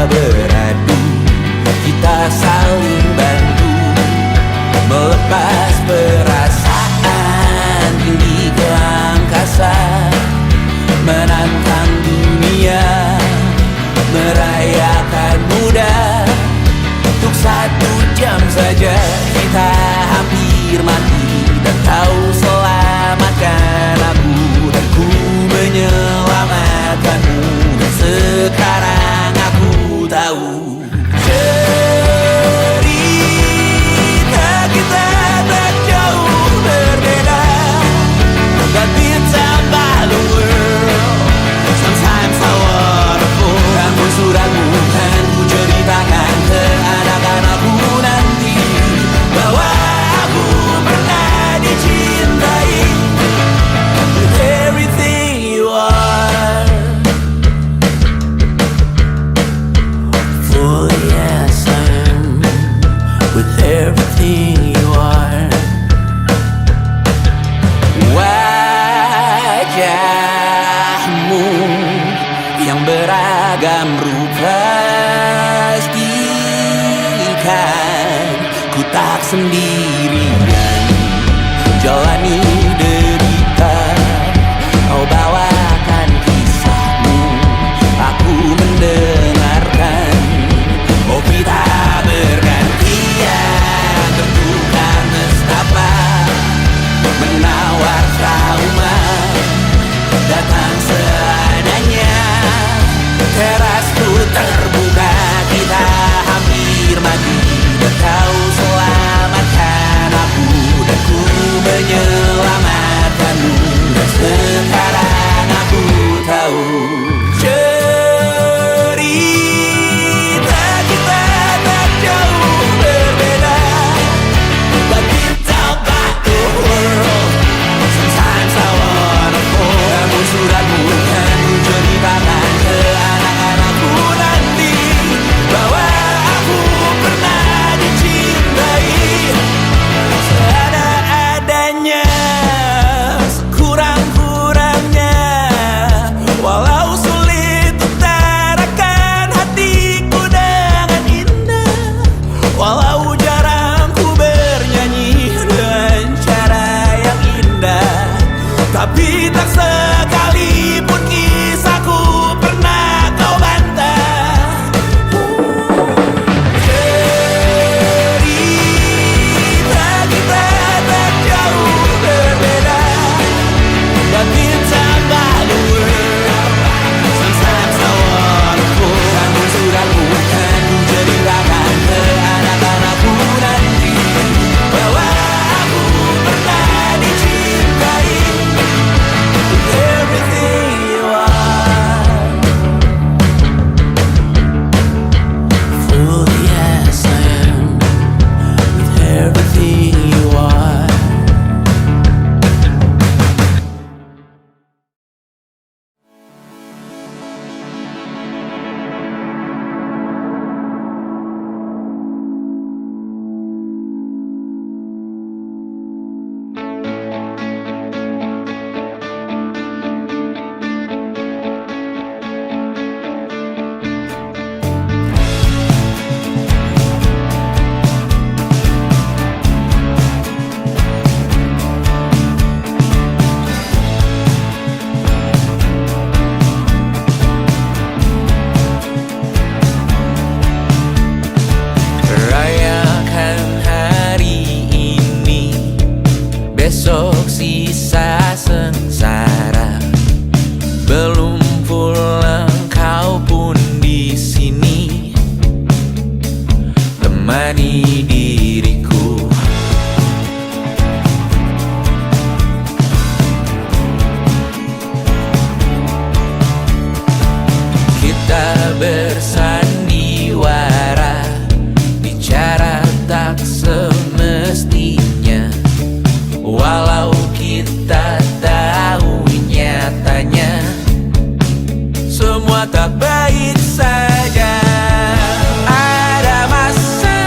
beradu, kita saling bantu melepas perasaan tinggi ke angkasa, menantang dunia, merayakan muda. Untuk 1 jam saja kita hampir mati, dan kau selamatkan aku, dan ku menyelamatkanmu. Dan sekarang aku tahu cerita kita tak jauh berbeda, but it's about the world. Sometimes I wanna fall. Namun suratmu kan ku ceritakan ke anak-anakku nanti, bahwa aku pernah dicintai with everything you are. For yes I am with everything you are. Wajahmu yang beragam rupa pastikan ku tak sendirian jalani derita. Kau bawakan kisahmu, aku mendengarkan. Oh, kita bergantian bertukar nestapa, menawar trauma datang seadanya. Terasku terbuka, kita hampir mati, dan kau selamatkan aku, dan ku menyelamatkanmu. Dan sekarang aku tahu cerita kita tak jauh berbeda, but it's about the world. Sometimes I wanna fall. Namun suratmu kan ku ceritakan ke anak-anakku nanti, bahwa aku pernah dicintai seada-adanya, sekurang-kurangnya. Walau sulit utarakan hatiku dengan indah, walau jarang ku bernyanyi dengan cara yang indah, tapi tak sekalipun kisahku pernah kau bantah. Cerita kita tak jauh berbeda, but it's about the world. Sometimes I wanna fall. Namun suratmu kan ku ceritakan ke anak-anakku nanti, bahwa aku pernah dicintai with everything you are. Full yes I am with everything you are. Rayakan hari ini, besok sisa sengsara. Belum pulang kau pun di sini, temani diriku. Kita bersandiwara, bicara tak semestinya, walau kita tahu nyatanya semua tak baik saja. Ada masa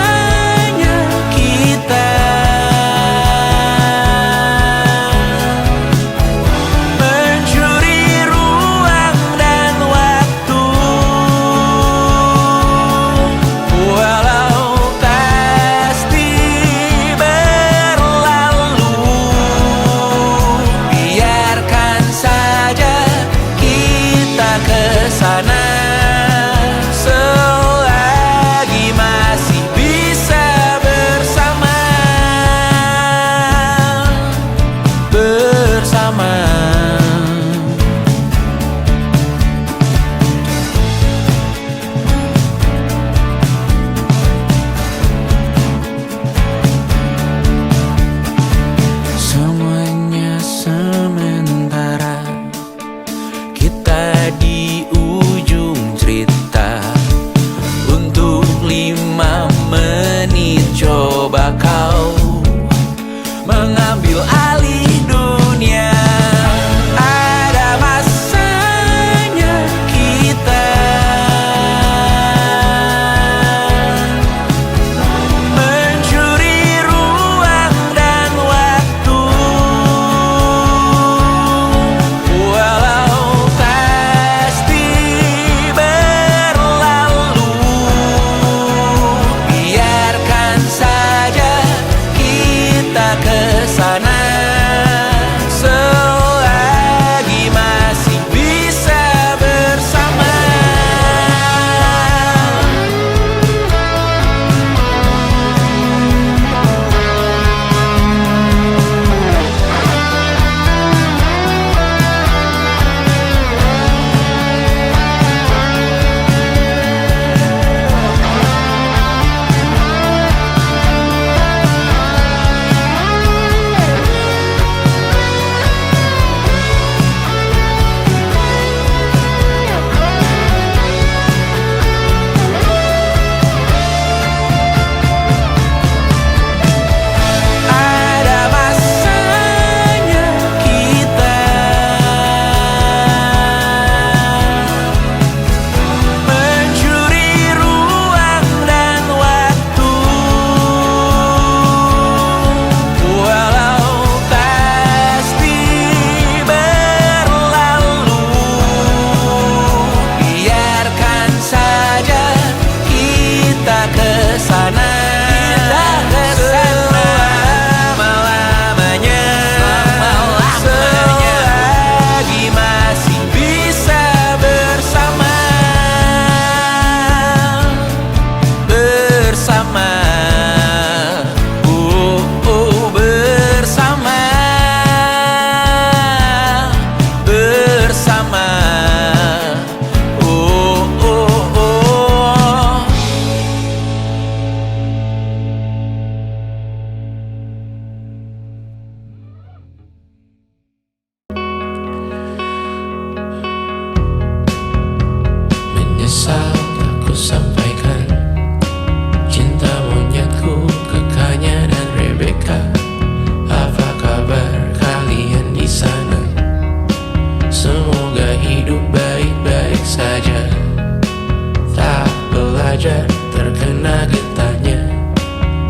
wajar terkena getahnya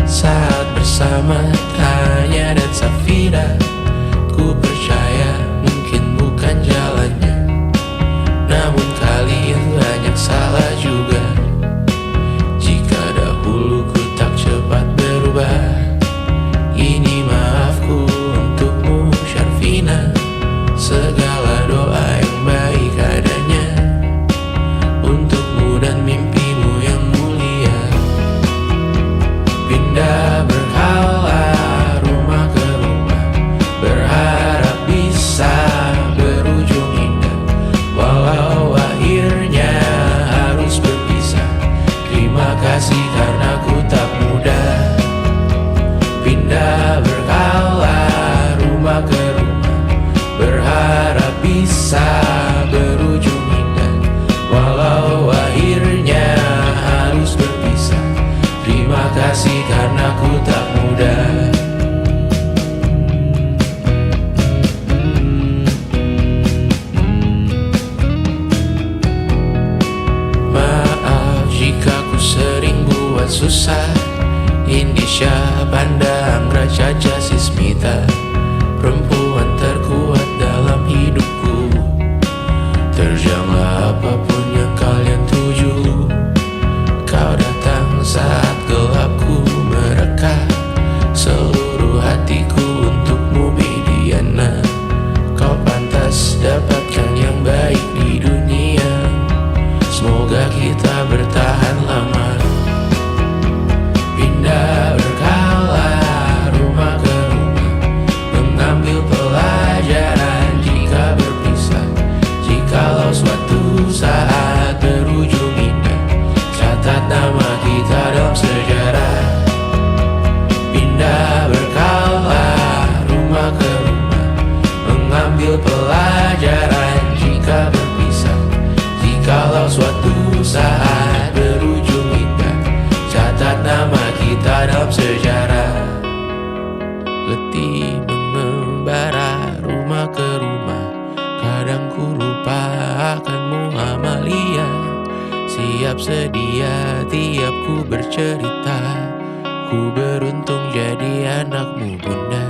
saat bersama Tanya dan Safira. Ku percaya mungkin bukan jalannya, namun kalian banyak salah juga. Jika dahulu ku tak cepat berubah, ini maafku untukmu Syarfina. Segala doa yang baik adanya untukmu dan mimpimu yang mulia. Pindah berhala rumah ke rumah, berharap bisa berujung indah, walau akhirnya harus berpisah. Terima kasih karena ku tak mudah. Pindah berhala rumah ke rumah, berharap bisa berujung indah, walau akhirnya harus berpisah. Terima kasih karena ku tak mudah. Maaf jika ku sering buat susah. Indisha, Banda, Anggra, Caca, Sismita, perempuan terkuat dalam hidupku. Terjanglah apapun yang kalian tuju. Kau datang saat gelapku mereka, seluruh hatiku untukmu Bidiana. Kau pantas dapatkan yang baik di dunia. Semoga kita bertahan lama. Pindah berkala rumah ke rumah, mengambil pelajaran jika berpisah. Jikalau suatu saat berujung indah, catat nama kita dalam sejarah. Pindah berkala rumah ke rumah, mengambil pelajaran jika berpisah. Jikalau suatu saat berujung indah, catat nama kita dalam sejarah. Letih mengembara rumah ke rumah, kadang ku lupa akanmu Amalia. Siap sedia tiap ku bercerita, ku beruntung jadi anakmu bunda.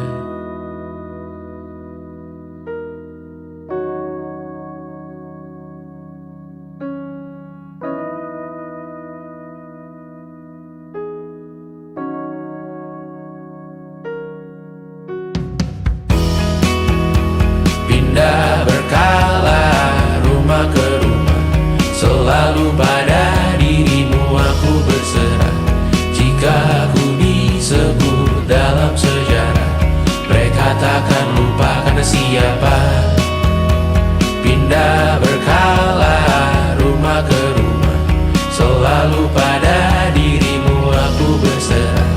Pindah berkala rumah ke rumah, selalu pada dirimu aku berserah. Jika aku disebut dalam sejarah, mereka takkan lupa karena siapa. Pindah berkala rumah ke rumah, selalu pada dirimu aku berserah.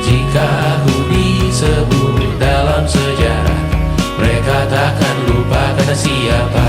Jika aku disebut dalam sejarah, mereka takkan lupa karena siapa.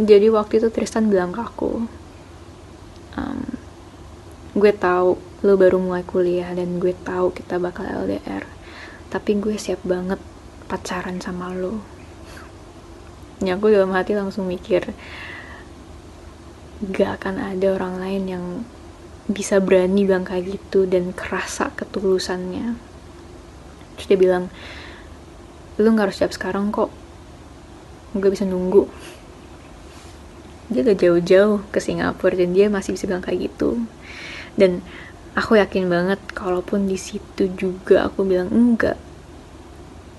Jadi waktu itu Tristan bilang ke aku, gue tahu lo baru mulai kuliah dan gue tahu kita bakal LDR, tapi gue siap banget pacaran sama lo. Ya aku dalam hati langsung mikir, gak akan ada orang lain yang bisa berani bilang kayak gitu dan kerasa ketulusannya. Terus dia bilang, lo gak harus siap sekarang kok, gue bisa nunggu. Dia gak jauh-jauh ke Singapura dan dia masih bisa bilang kayak gitu. Dan aku yakin banget kalaupun di situ juga aku bilang enggak,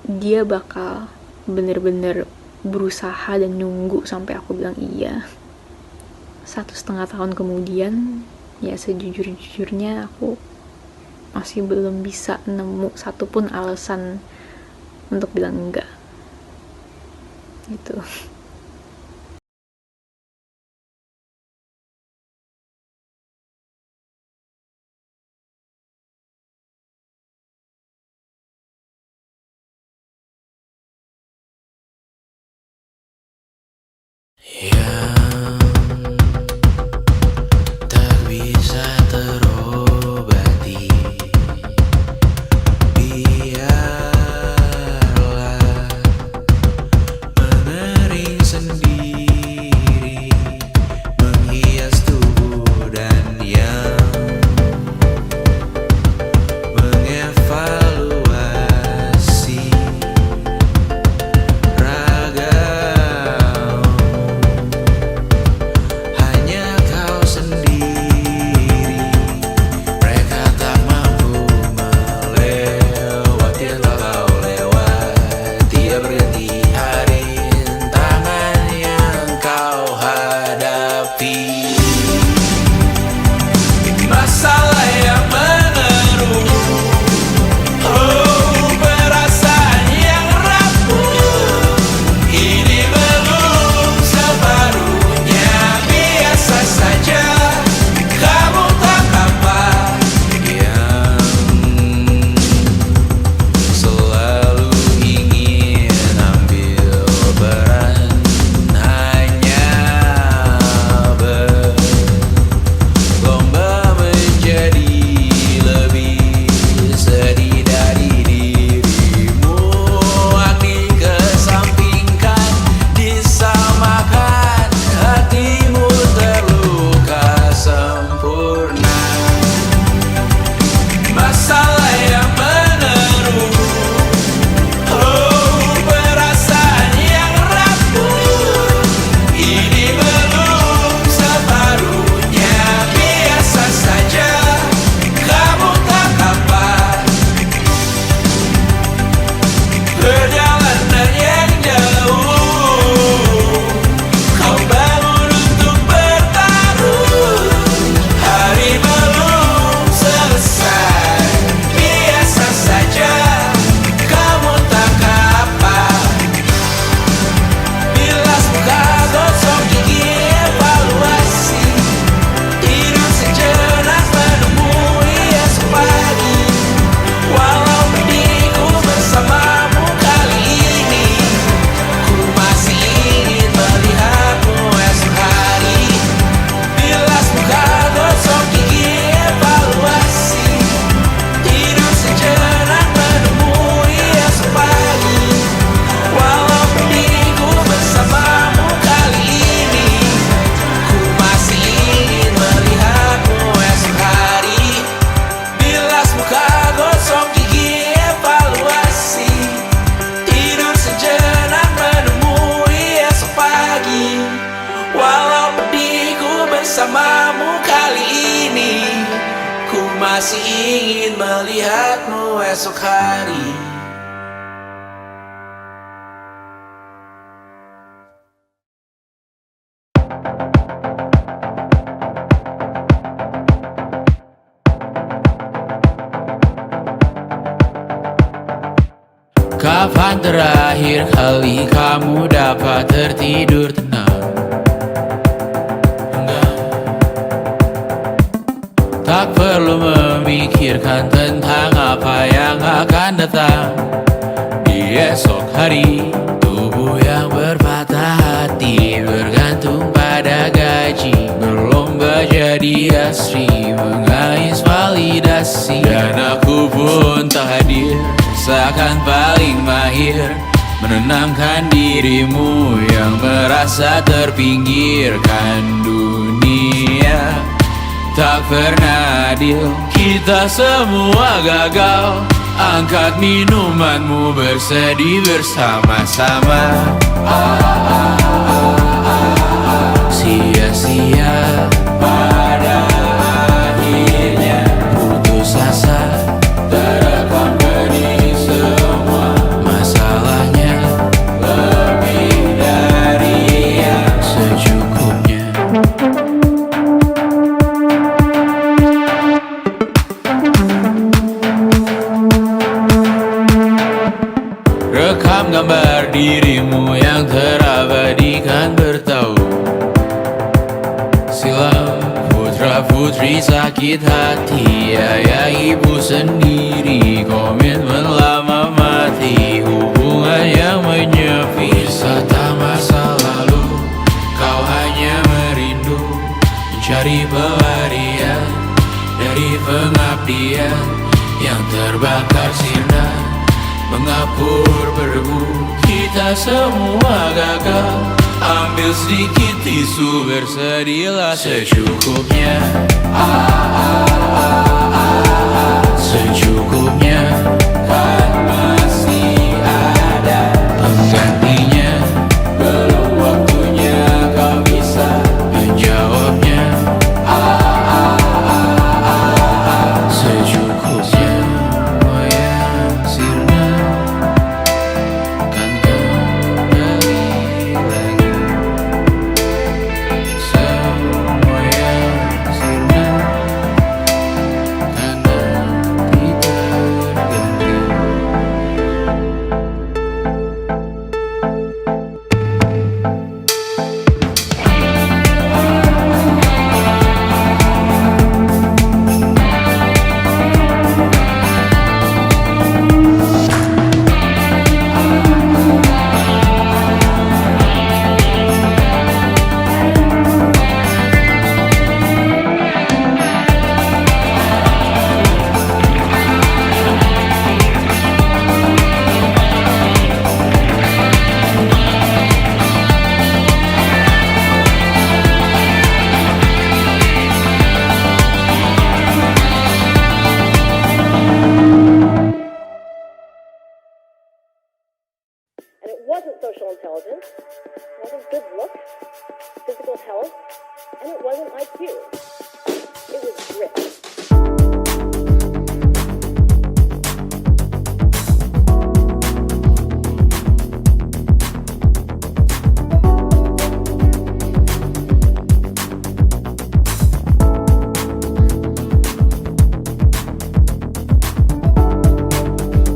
dia bakal bener-bener berusaha dan nunggu sampai aku bilang iya. 1,5 tahun kemudian ya sejujur-jujurnya aku masih belum bisa nemu satupun alasan untuk bilang enggak gitu. Yang tak bisa terobati, biarlah mengering sendiri, menghias tubuh dan yang mengevaluasi ragam. Hanya kau sendiri, mereka tak mampu melewati telah kau lewati. Tiada berganti hari, tangan yang kau hadapi. Masalah yang menerus, oh perasaan yang rapuh. Ini belum separuhnya, biasa saja. Kamu tak apa yang selalu ingin ambil peran, hanya berlomba menjadi lebih sedih dari dirimu. Hati kesampingkan, disamakan, hatimu terluka sempurna. Masalah yang menerus, oh perasaan yang rapuh. Ini belum separuhnya, biasa saja. Kamu tak apa perjalanan yang jauh. Kau bangun untuk bertaruh. Hari belum selesai, biasa saja. Kamu tak apa. Bilas muka, gosok gigi, evaluasi. Tidur sejenak, menemui esok pagi. Walau pedihku bersamamu kali ini, ku masih ingin melihatmu esok hari. Bilas muka, gosok gigi, evaluasi. Tidur sejenak, menemui esok pagi. Walau pedihku bersamamu kali ini, ku masih ingin melihatmu esok hari. Bilas muka, gosok gigi, evaluasi. Tidur sejenak, menemui esok pagi. Walau pedihku bersamamu kali ini, ku masih ingin melihatmu esok hari. Kapan terakhir kali kamu dapat tertidur tenang? Enggak. Tak perlu memikirkan tentang apa yang akan datang di esok hari. Tubuh yang berpatah hati bergantung pada gaji, berlomba jadi asri, mengais validasi. Dan aku pun tak hadir, seakan paling mahir menenangkan dirimu yang merasa terpinggirkan dunia. Tak pernah adil, kita semua gagal. Angkat minumanmu, bersedih bersama-sama. Sia-sia pada akhirnya, putus asa, terekam benih semua. Masalahnya lebih dari yang secukupnya. dirimu yang terabadikan bertahu. Silam putra putri sakit hati, ayah ibu sendiri komitmen lama mati, hubungan yang menyepi. Wisata masa lalu, kau hanya merindu, mencari pelarian dari pengabdian yang terbakar sinar, mengapur berdebu. Kita semua gagal, ambil sedikit tisu, bersedihlah secukupnya. Secukupnya, kan masih ada penggantinya. Belum waktunya kau bisa menjawabnya. Secukupnya, oh yang sirna, kan kembali lagi. Semua yang sirna, kan nanti terganti. And it wasn't social intelligence, it wasn't good looks, physical health, and it wasn't IQ. It was grit.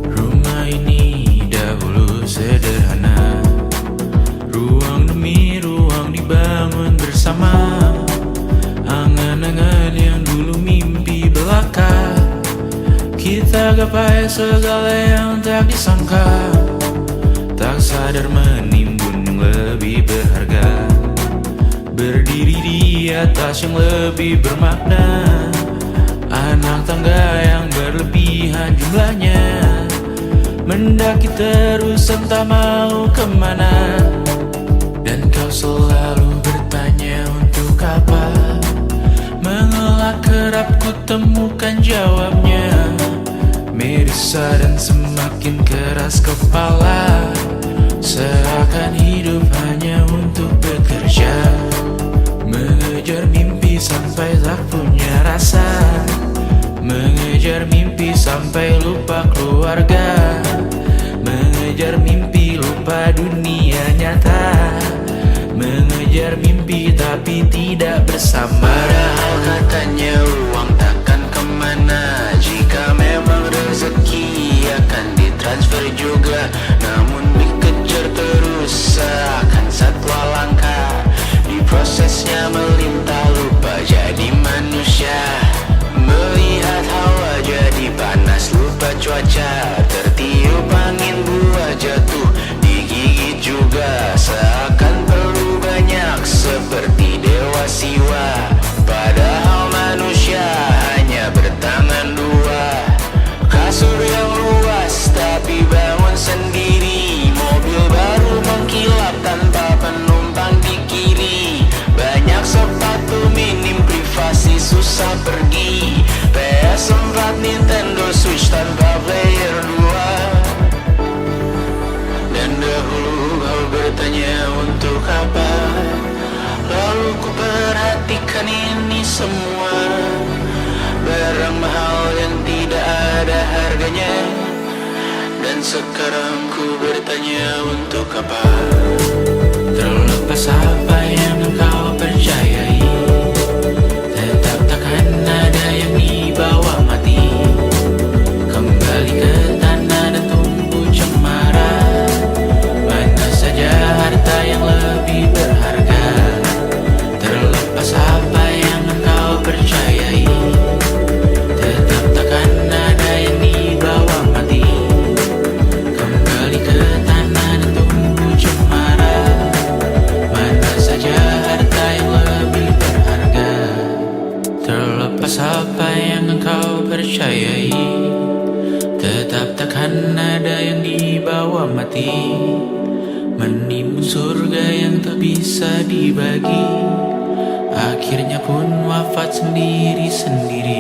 Rumah ini dahulu sederhana, ruang demi ruang dibangun bersama. Angan-angan yang dulu mimpi belaka, kita gapai segala yang tak disangka. Tak sadar menimbun yang lebih berharga, berdiri di atas yang lebih bermakna. Anak tangga yang berlebihan jumlahnya, mendaki terus entah mau kemana. Dan kau selalu bertanya untuk apa, mengelak kerap ku temukan jawabnya. Merisa dan semakin keras kepala, seakan hidup hanya untuk bekerja, mengejar mimpi sampai tak punya rasa, mengejar mimpi sampai lupa keluarga, mengejar mimpi lupa dunia nyata, mengejar mimpi tapi tidak bersama. Padahal katanya uang takkan kemana, jika memang rezeki akan ditransfer juga. Namun dikejar terus seakan satwa langka, di prosesnya melintah lupa jadi manusia. Melihat hawa jadi panas lupa cuaca, tertiup angin buah jatuh digigit juga. Seakan perlu banyak seperti dewa siwa, padahal manusia hanya bertangan dua. Kasur yang luas tapi bangun sendiri, mobil baru mengkilap tanpa penumpang di kiri. Banyak sepatu minim privasi susah pergi, PS4 Nintendo Switch tanpa player 2. Dan dahulu kau bertanya untuk apa, lalu ku perhatikan ini semua. Barang mahal yang tidak ada harganya, dan sekarang ku bertanya untuk apa. Terlepas apa yang engkau percayai, tetap takkan ada yang dibawa mati. Kembali ke tanah dan tumbuh cemara, mana Lepas apa yang engkau percayai, tetap takkan ada yang dibawa mati, menimbun surga yang tak bisa dibagi, akhirnya pun wafat sendiri-sendiri.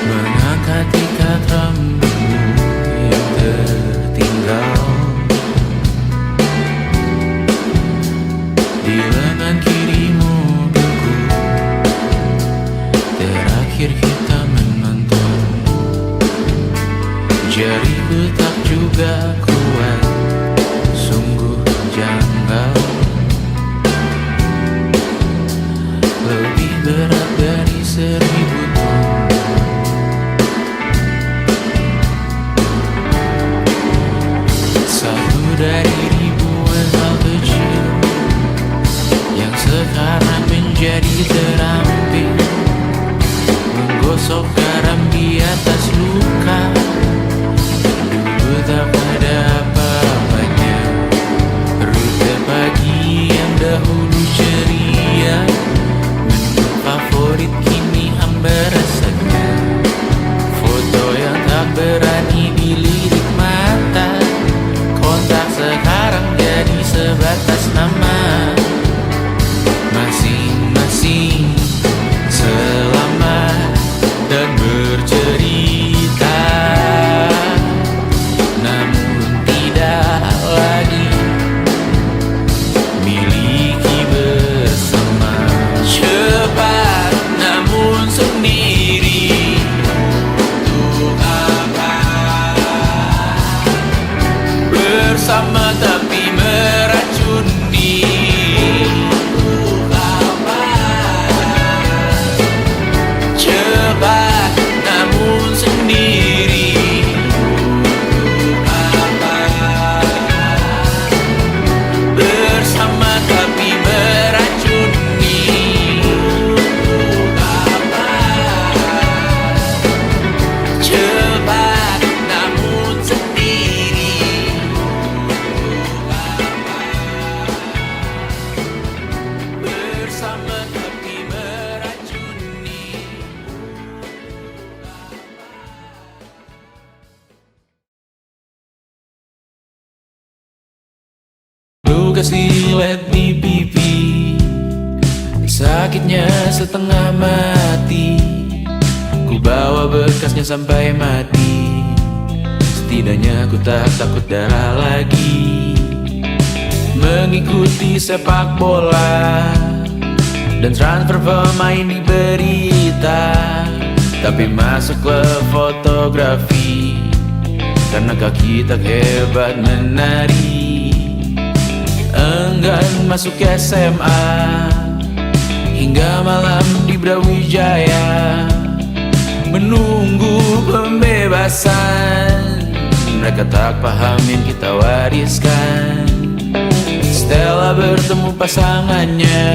Mengangkat ikat rambutmu yang tertinggal di lengan kirimu beku, terakhir kita menonton. Jariku tak juga kuat, sungguh janggal, lebih berat dari 1000 ton. Satu dari ribuan hal kecil yang sekarang menjadi terampil, menggosok garam di atas luka. Dulu tak ada apa-apanya, rute pagi yang dahulu ceria, menu favorit kini hambar rasanya. Foto yang tak berani dilirik mata, kontak sekarang jadi sebatas nama. Masing-masing selamat dan bercerita, namun tidak lagi miliki bersama. Cepat namun sendiri, untuk apa? Bersama tapi meracuni, untuk apa? Cepat namun sendiri, untuk apa? Bersama tapi meracuni, untuk apa? Cepat namun sendiri, bersama tapi meracuni. Luka silet di pipi, sakitnya setengah mati. Ku bawa bekasnya sampai mati, setidaknya ku tak takut darah lagi. Mengikuti sepak bola dan transfer pemain di berita, tapi masuk ke fotografi karena kaki tak hebat menari. Enggan masuk SMA hingga malam di Brawijaya, menunggu pembebasan. Mereka tak paham yang kita wariskan. Stella bertemu pasangannya,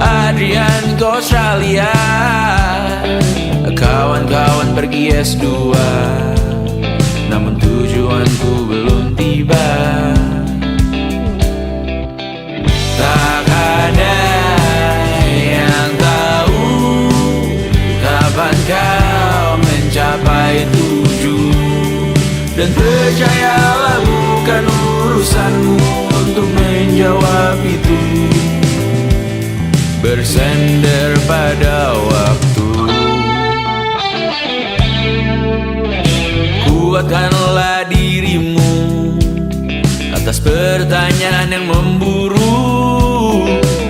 Adrian ke Australia, kawan-kawan pergi S2, namun tujuanku belum tiba. Tak ada yang tahu kapan kau mencapai tujuh, dan percayalah bukan urusanmu untuk menjawab itu. Bersender pada waktu, kuatkanlah dirimu atas pertanyaan yang memburu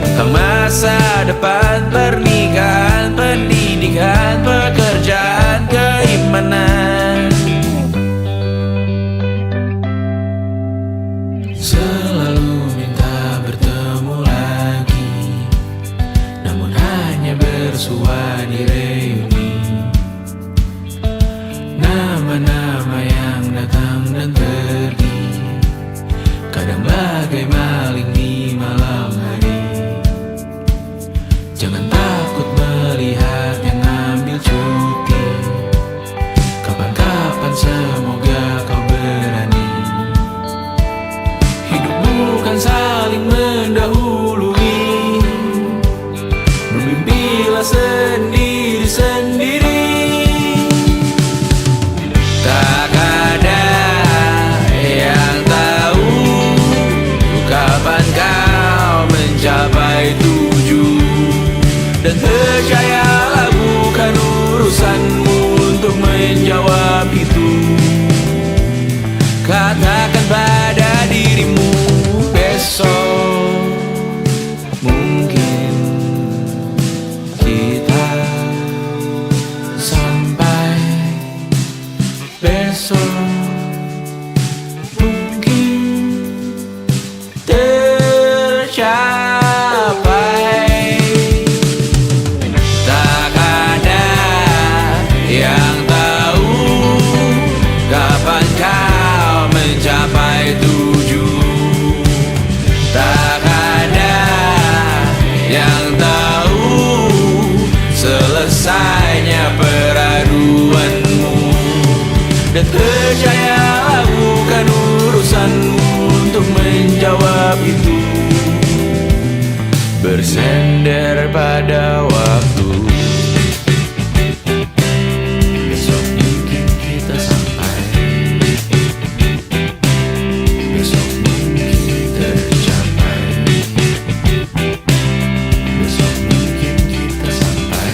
tentang masa depan, pernikahan, pendidikan, pekerjaan, keimanan. Selalu minta bertemu lagi, namun hanya bersua di reuni. Nama-nama yang datang dan pergi, kadang bagai maling di malam hari. Dan percayalah bukan urusanmu untuk menjawab itu. Katakan pada dirimu besok mungkin kita sampai, besok mungkin tercapai. Tak ada yang tahu kapan kau mencapai tujuh. Tak ada yang tahu selesainya peraduanmu. Dan percayalah bukan urusanmu untuk menjawab itu. Bersender pada waktu. Besok mungkin kita sampai, besok mungkin tercapai, besok mungkin kita sampai.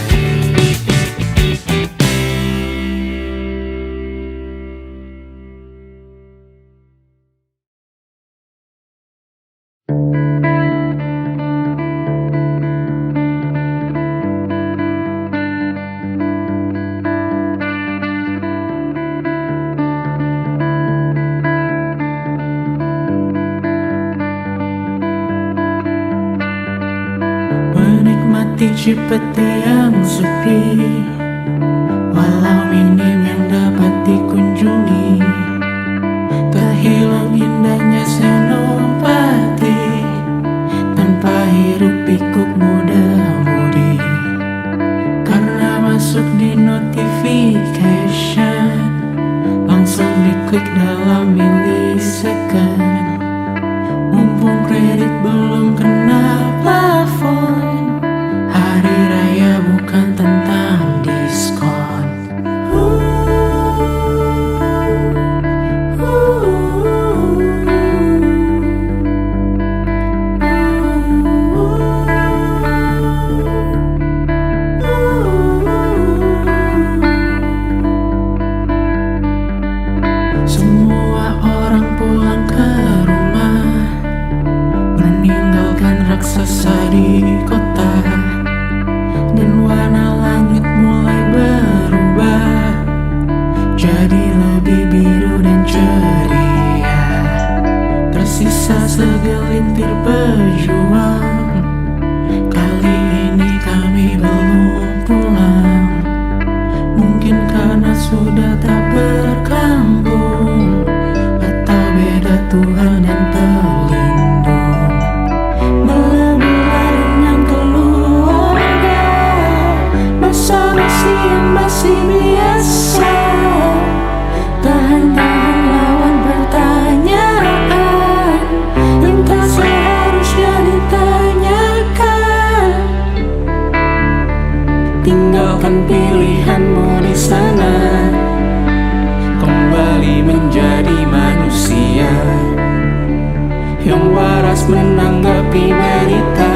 Menikmati Cipete yang sepi, walau minim yang dapat dikunjungi. Terhilang indahnya senopati tanpa hiruk pikuk muda-mudi. Karena masuk di notification, langsung diklik dalam milisecond. Mumpung kredit belum kena plafon, hari raya bukan tentang diskon. Semua orang pulang ke rumah, meninggalkan raksasa di kota. Dan warna langit mulai berubah, jadi lebih biru dan ceria. Tersisa segelintir pejuang, kali ini kami belum pulang. Mungkin karena sudah tak berkambung, atau beda Tuhan dan pelindung. Melebilah dengan keluarga, basa-basi yang masih biasa. Tahan-tahan lawan pertanyaan yang tak seharusnya ditanyakan. Tinggalkan pilihanmu di sana, kembali menjadi manusia yang waras menanggapi berita,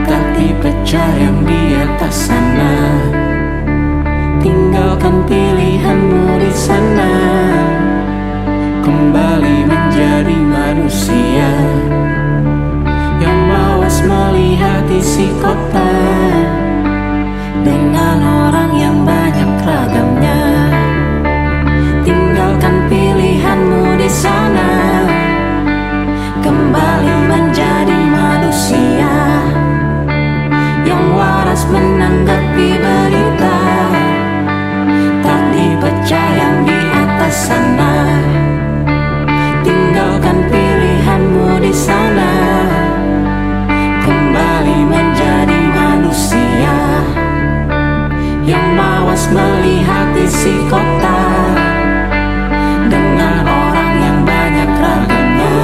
tak dipecah yang di atas sana. Tinggalkan pilihanmu di sana, kembali menjadi manusia yang mawas melihat isi kota dengan orang yang banyak ragamnya. Tinggalkan pilihanmu di sana, kembali menjadi manusia yang waras menanggapi berita, tak dipecah yang di atas sana. Tinggalkan pilihanmu di sana, kembali menjadi manusia yang mawas melihat isi kota dengan orang yang banyak ragamnya.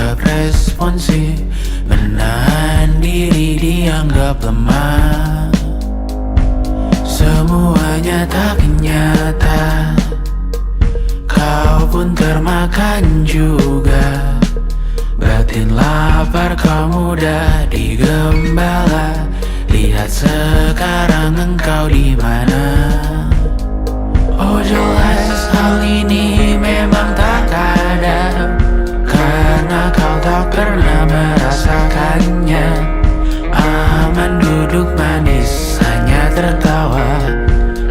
bersikap responsif, menahan diri dianggap lemah. Semuanya tak nyata, kau pun termakan juga. Batin lapar kau mudah digembala. Lihat sekarang engkau di mana. Oh jelas hal ini memang tak ada, karena kau tak pernah merasakannya. Aman duduk manis hanya tertawa,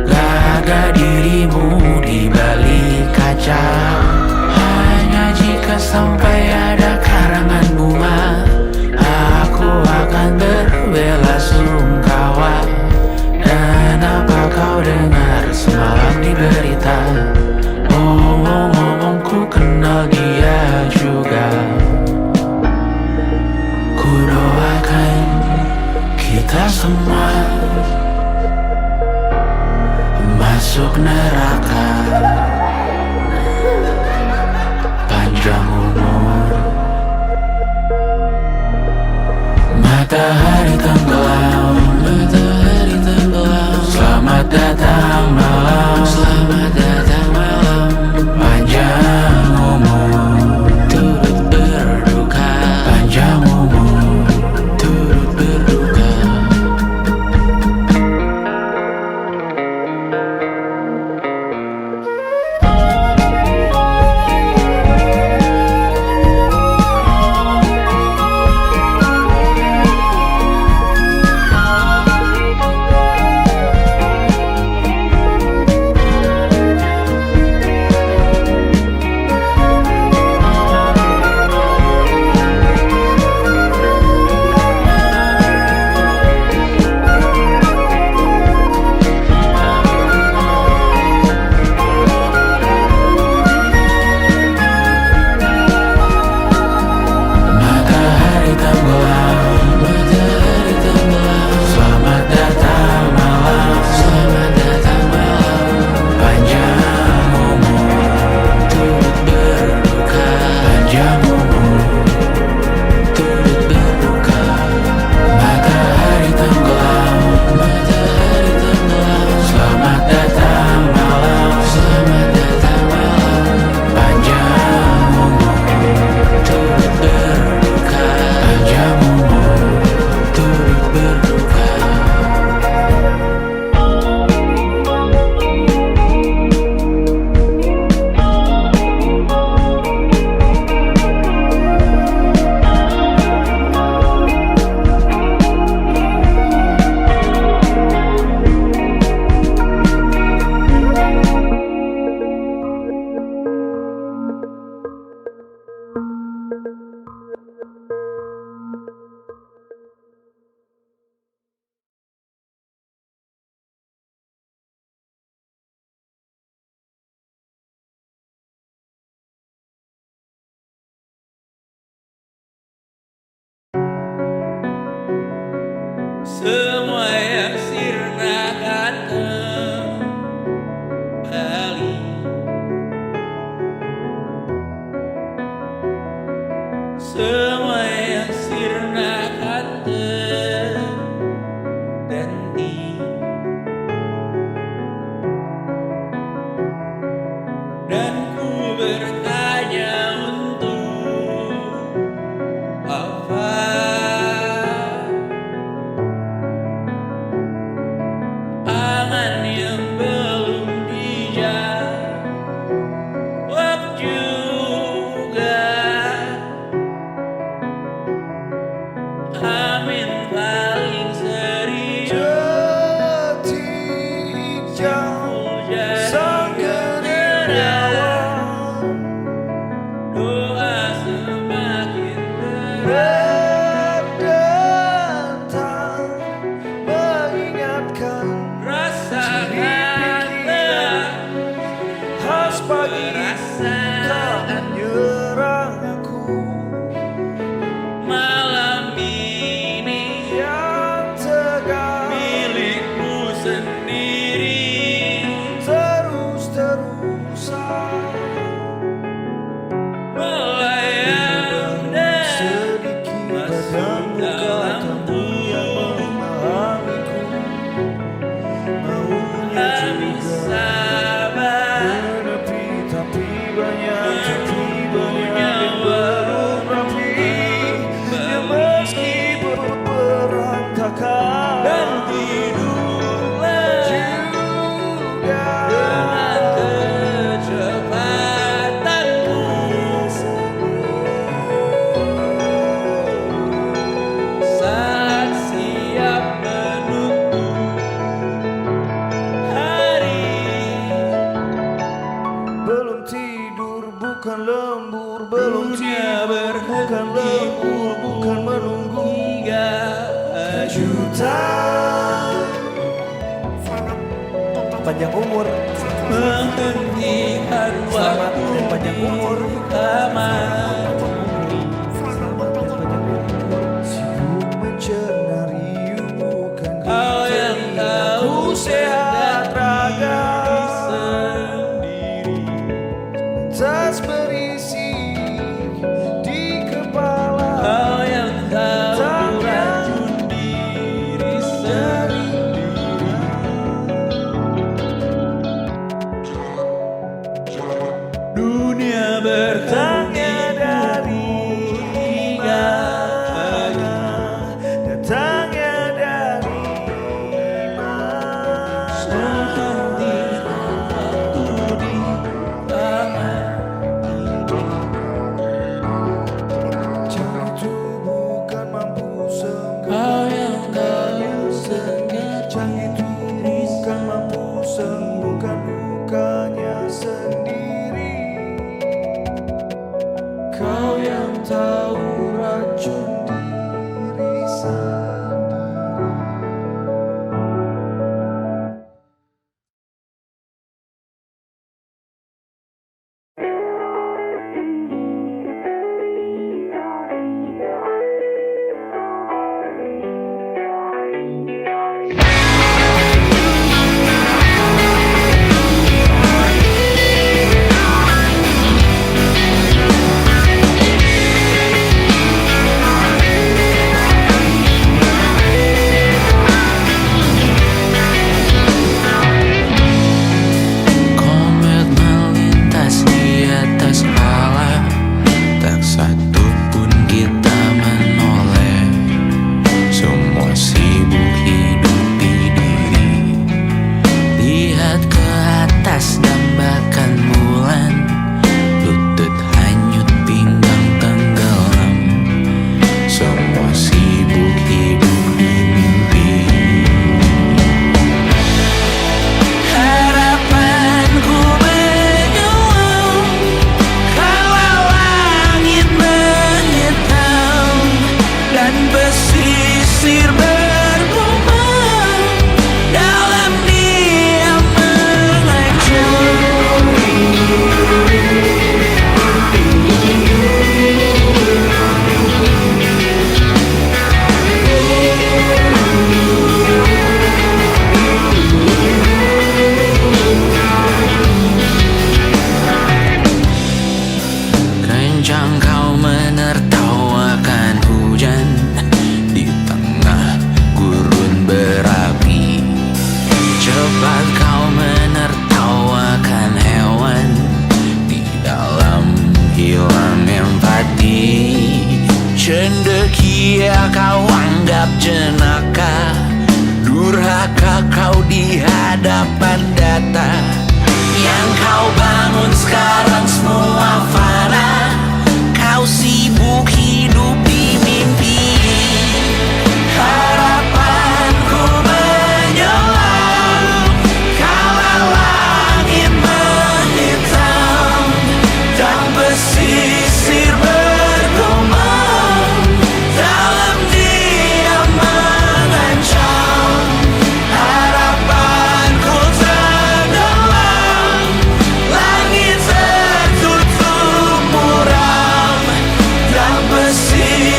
gagah dirimu di balik kaca. Hanya jika sampai ada karangan bunga, aku akan berbelasungkawa. Dan apa kau dengar semalam di berita? Omong-omong ku kenal dia juga. Ku doakan kita semua masuk neraka. Panjang umur, matahari tenggelam, matahari tenggelam. Selamat datang malam, selamat datang malam. Panjang umur, turut berduka. Panjang umur, turut berduka. Matahari tenggelam, matahari tenggelam. Selamat datang malam, selamat datang malam. Panjang umur, turut berduka. Panjang umur, turut berduka. Matahari tenggelam, matahari tenggelam. Selamat datang malam, selamat datang malam. Panjang umur, turut berduka. Panjang umur, turut berduka. Semua yang sirna akan kembali. Semua yang sirna akan terganti. Dan ku bertanya untuk apa? Angan yang belum dijawab juga. Amin paling serius. Detik jauh sang generawan. Doa semakin berat datang, mengingatkan rasakanlah khas pagi tak menyerang aku. Malam ini yang tegar milikmu sendiri. Terus-terusan melayang panjang umur. menghentikan Selamat waktu dan panjang umur. kamar. Selamat dan panjang umur. Sibuk mencenariukan Kau yang tahu sehat raga, sendiri. tas berisi di kepala. Kau yang tahu racun diri sendiri. Dunia bertanya dari mana, Datangnya dari menghentikan waktu di kamar. Jauh itu bukan mampu sembuh. Kau yang tahu sengaja Itu bukan mampu sembuhkan lukanya sendiri. Kau yang tahu racun Diri sendiri. Komet melintas di atas kepala, tak satu pun kita menoleh. Semua sibuk hidupi diri. Lihat ke atas dambakan bulan, lutut hanyut pinggang tenggelam. Semua sibuk hidup di mimpi. Harapanku menyelam kalau langit menghitam dan pesisir bergumam dalam diam kencang kau menertawakan hujan di tengah gurun berapi. Cepat kau menertawakan hewan di dalam hilang empati. Cendekia kau anggap jenaka, durhaka kau di hadapan data. Yang kau bangun sekarang semua fana, kau sibuk hidup di mimpi. Harapanku menyelam kalau langit menghitam dan pesisir bergumam dalam diam mengancam. Harapanku tenggelam, langit tertutup muram dan pesisir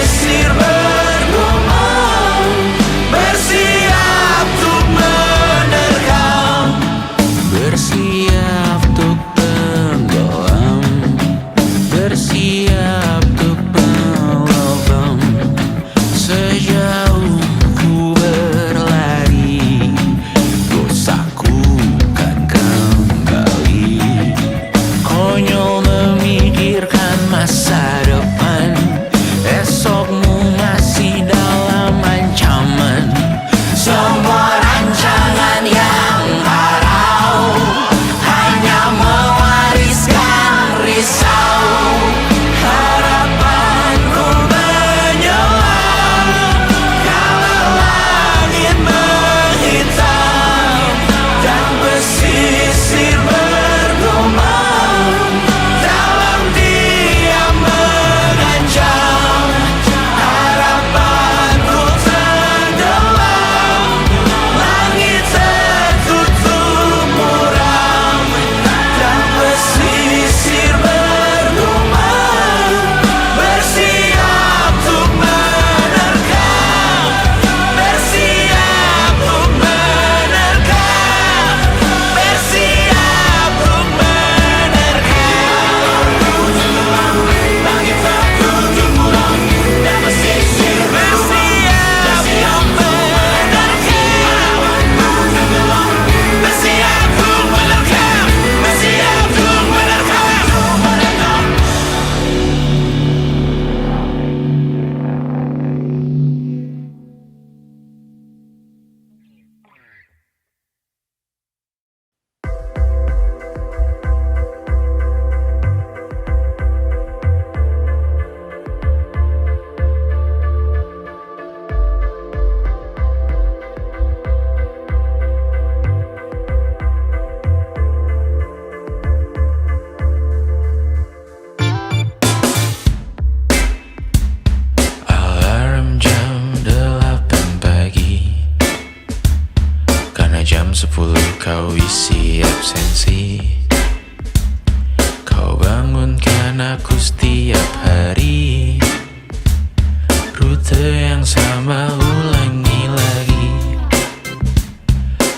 Rute yang sama ulangi lagi.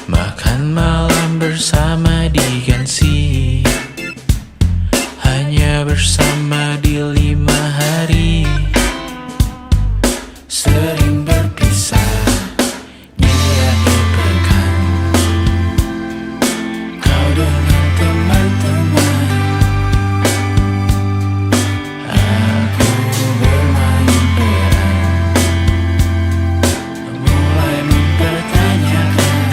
Makan malam bersama di Gansi, hanya bersama di 5 hari. Sering berpisah di akhir pekan, kau dengan teman-teman, aku bermain peran, mulai mempertanyakan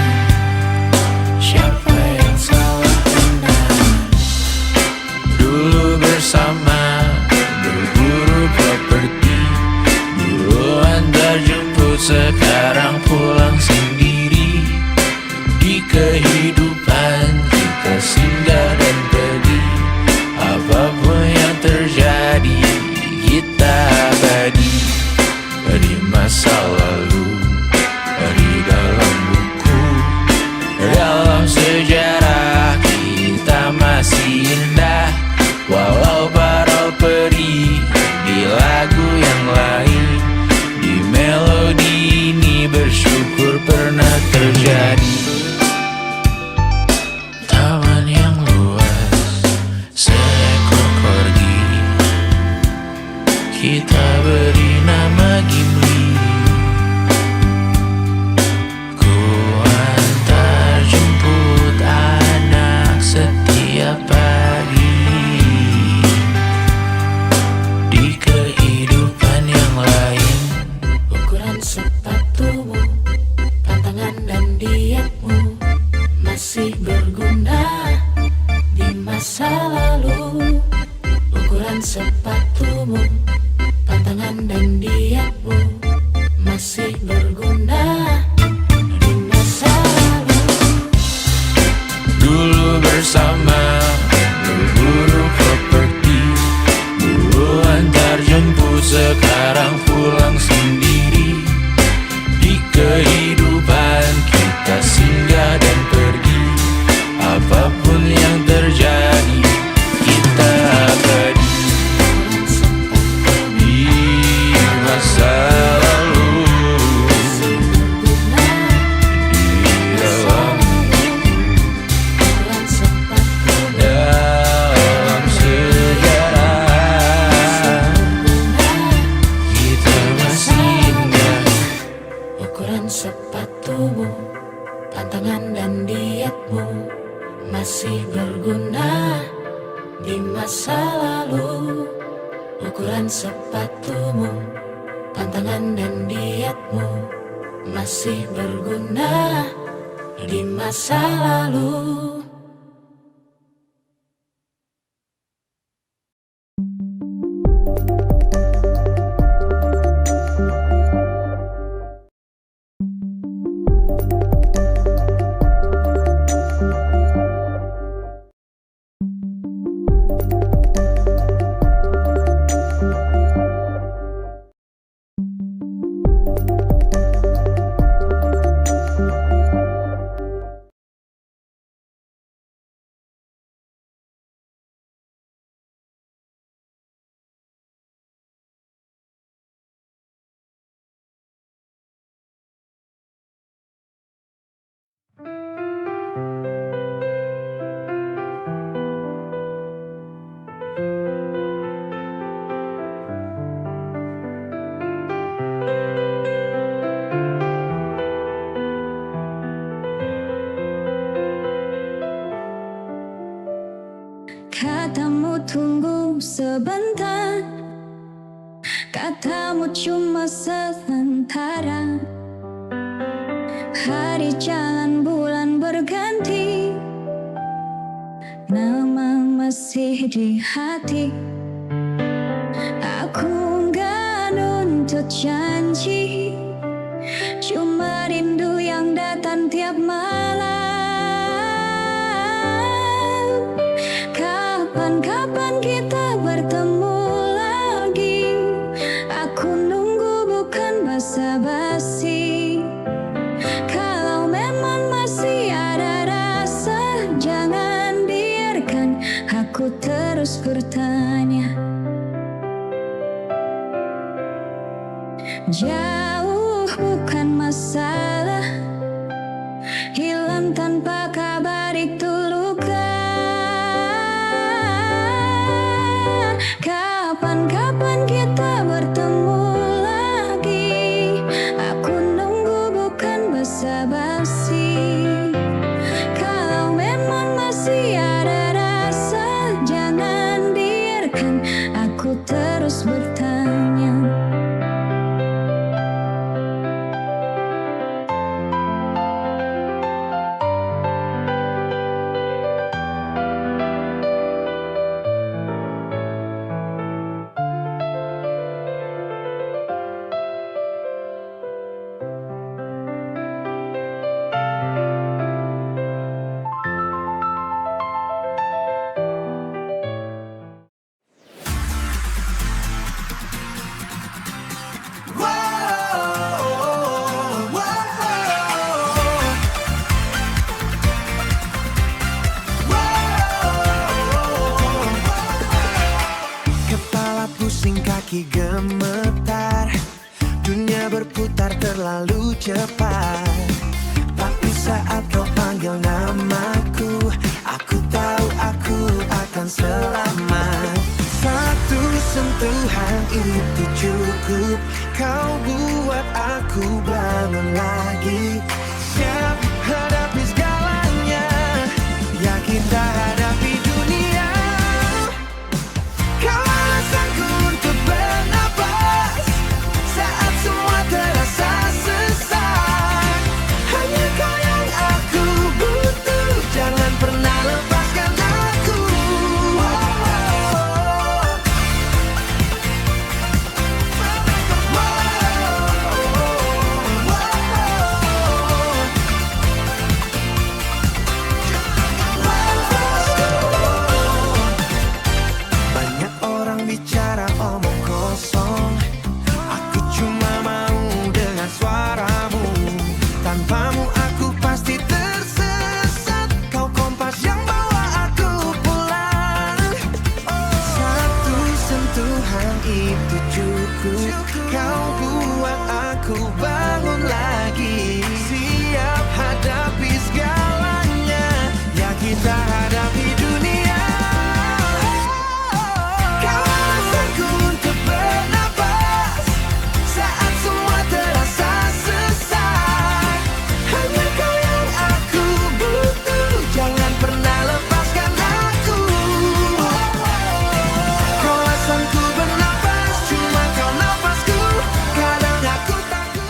siapa yang salah benar. Dulu bersama berburu properti, dulu antar jemput, sekarang pulang sendiri. Di kehidupan kita singgah dan pergi, apapun yang terjadi kita abadi. Dari masa lalu, dari dalam buku, dalam sejarah kita masih indah. Walau parau perih di lagu yang lain, di melodi ini bersyukur pernah terjadi. Taman yang luas, seekor korgi, kita beri nama Gimli. Ku antar jemput anak setiap pagi. Di kehidupan yang lain, Ukuran sepatumu, pantangan dan dietmu masih berguna di masa lalu. Ukuran sepatumu, pantangan dan dietmu masih berguna di masa lalu. dulu bersama berburu properti, dulu antar jemput, sekarang pulang sendiri. Di kehidupan kita singgah dan pergi, apapun yang terjadi kita abadi. Di masa lalu, di dalam Ukuran sepatumu, dalam sejarah kita masih indah. ukuran sepatumu, pantangan dan dietmu masih berguna di masa lalu. Ukuran sepatumu, pantangan dan dietmu masih berguna di masa lalu. Katamu tunggu sebentar, katamu cuma sementara. Hari jalan bulan berganti, nama masih di hati. Aku nggak nuntut janji, cuma rindu yang datang tiap malam. Kapan-kapan kita bertemu lagi, aku nunggu bukan basa-basi. Kalau memang masih ada rasa, jangan biarkan aku terus bertanya. Jauh bukan masalah, hilang tanpa kabar itu luka. Kapan-kapan kita bertemu lagi, aku nunggu bukan basa-basi. Kalau memang masih ada rasa, jangan biarkan aku terus bertanya. Kepala pusing, kaki gemetar, dunia berputar terlalu cepat. Tapi saat kau panggil namaku, aku tahu aku akan selamat. Satu sentuhan itu cukup, kau buat aku bangun lagi. Siap hadapi segalanya, yakin tak hadapi dunia. Kau alasanku untuk bernapas saat semua terasa sesak. Hanya kau yang aku butuh, jangan pernah lepaskan aku. Banyak orang bicara omong kosong, aku cuma mau dengan suaramu. Tanpamu aku pasti tersesat, kau kompas yang bawa aku pulang. Satu sentuhan itu cukup, kau buat aku bangun lagi. Siap hadapi segalanya, ya kita hadapi dunia. Kau alasanku untuk bernapas saat semua terasa sesak. Hanya kau yang aku butuh, jangan pernah lepaskan aku. Kau alasanku bernapas, cuma kau nafasku. Kadang aku takut.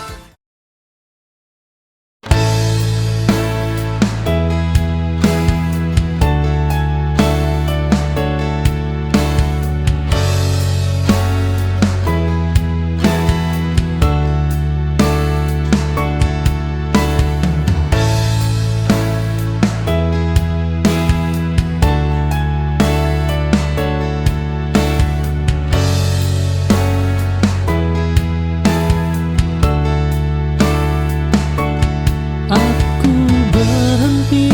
Aku berhenti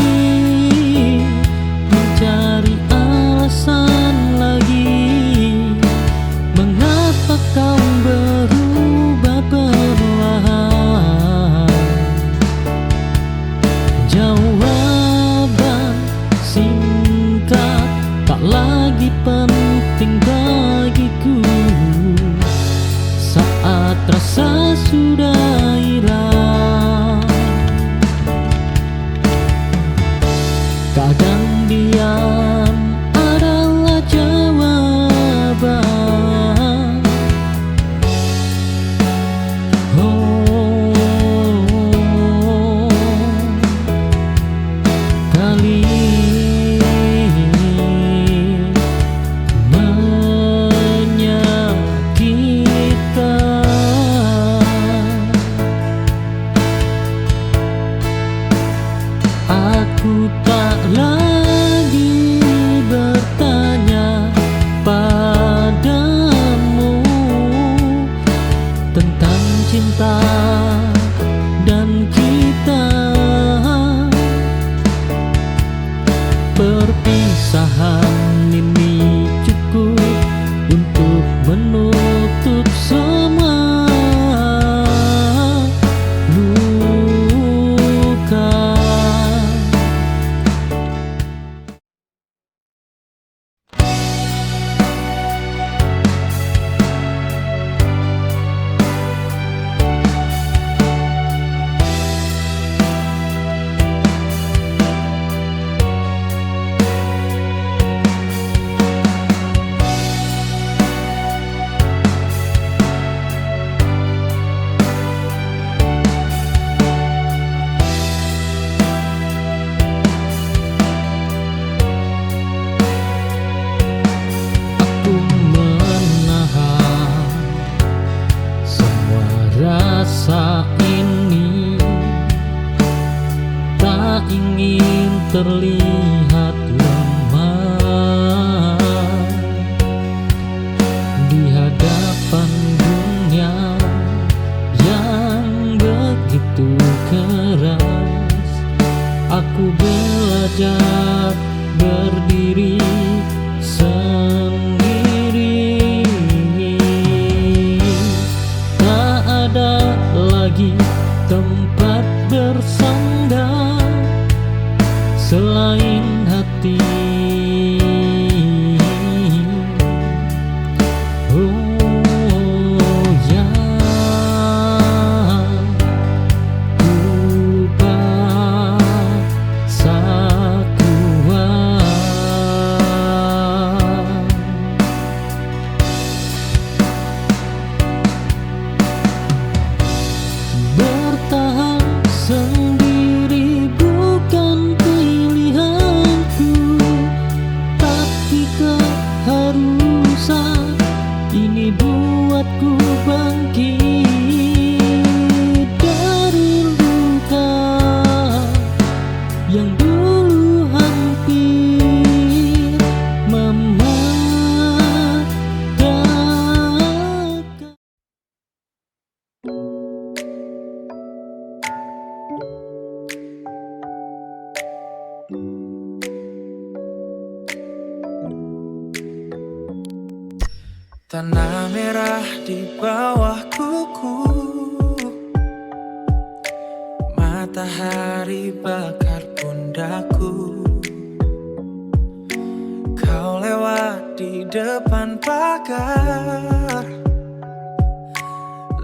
mencari alasan lagi, mengapa kau berubah perlahan. Jawaban singkat tak lagi penting bagiku saat rasa sudah hilang. Kadang diam adalah jawaban. Oh, kali menyakitkan. Aku tak lagi bertanya padamu tentang cinta dan kita. Perpisahan ini cukup untuk menutup semua rasa ini tak ingin terlihat lemah di hadapan dunia yang begitu keras. Aku belajar berdiri sendiri. Tak ada lagi tempat bersandar selain hati. Oh ya, ku paksa kuat bertahan sendiri, bukan pilihanku, tapi keharusan. Ini buatku bangkit dari luka yang dulu hampir mematikan. Tanah merah di bawah kuku, matahari bakar pundakku. Kau lewat di depan pagar,